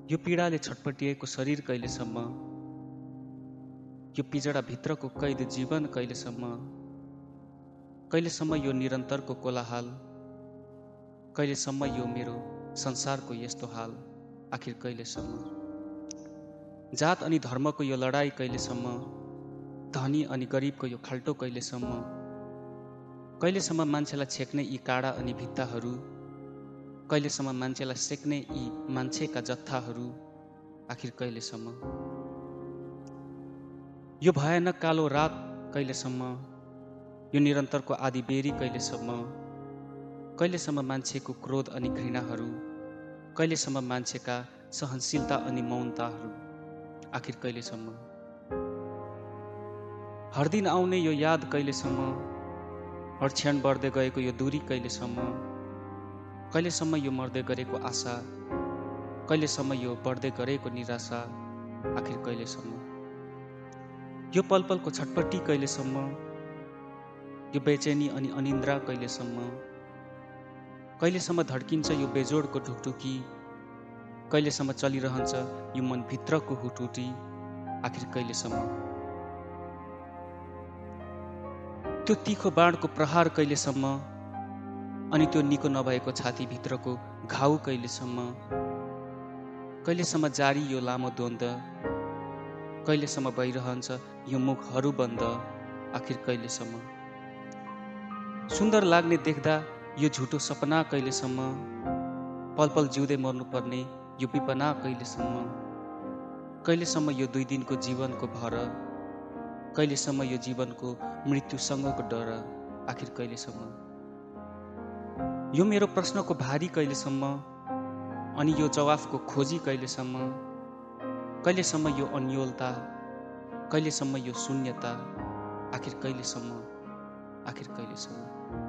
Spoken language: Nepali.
यो पीडाले छटपटिएको शरीर कहिलेसम्म, यो पिजडा भित्रको कैद जीवन कहिलेसम्म, कहिलेसम्म यो निरन्तरको कोलाहाल, कहिलेसम्म यो मेरो संसारको यस्तो हाल, आखिर कहिलेसम्म? जात अनि धर्मको यो लडाई कहिलेसम्म, धनी अनि गरिबको यो खाल्टो कहिलेसम्म, कहिलेसम्म मान्छेलाई छेक्ने यी काँडा अनि भित्ताहरू, कहिलेसम्म मान्छेलाई सेक्ने यी मान्छेका जत्थाहरू, आखिर कहिलेसम्म? यो भयानक कालो रात कहिलेसम्म, यो निरन्तरको आदि बेरी कहिलेसम्म, कहिलेसम्म मान्छेको क्रोध अनि घृणाहरू, कहिलेसम्म मान्छेका सहनशीलता अनि मौनताहरू, आखिर कहिलेसम्म? हर दिन आउने यो याद कहिलेसम्म, हर क्षण बढ्दै गएको यो दूरी कहिलेसम्म, कहिलेसम्म यो मर्दै गरेको आशा, कहिलेसम्म यो बढ्दै गरेको निराशा, आखिर कहिलेसम्म? यो पलपलको छटपट्टि कहिलेसम्म, यो बेचैनी अनि अनिन्द्रा कहिलेसम्म, कहिलेसम्म धड्किन्छ यो बेजोडको ढुकढुकी, कहिलेसम्म चलिरहन्छ यो मनभित्रको हुटुटी, आखिर कहिलेसम्म? त्यो तीखो बाणको प्रहार कहिलेसम्म, अनि त्यो निको नभएको छातीभित्रको घाउ कहिलेसम्म, कहिलेसम्म जारी यो लामो द्वन्द्व, कहिलेसम्म भइरहन्छ यो मुखहरू बन्द, आखिर कहिलेसम्म? सुन्दर लाग्ने देख्दा यो झुटो सपना कहिलेसम्म, पलपल जिउँदै मर्नुपर्ने यो विपना कहिलेसम्म, कहिलेसम्म यो 2 दिनको जीवनको भर, कहिलेसम्म यो जीवनको मृत्युसँगको डर, आखिर कहिलेसम्म? यो मेरो प्रश्नको भारी कहिलेसम्म, अनि यो जवाफको खोजी कहिलेसम्म, कहिलेसम्म यो अन्योलता, कहिलेसम्म यो शून्यता, आखिर कहिलेसम्म, आखिर कहिलेसम्म?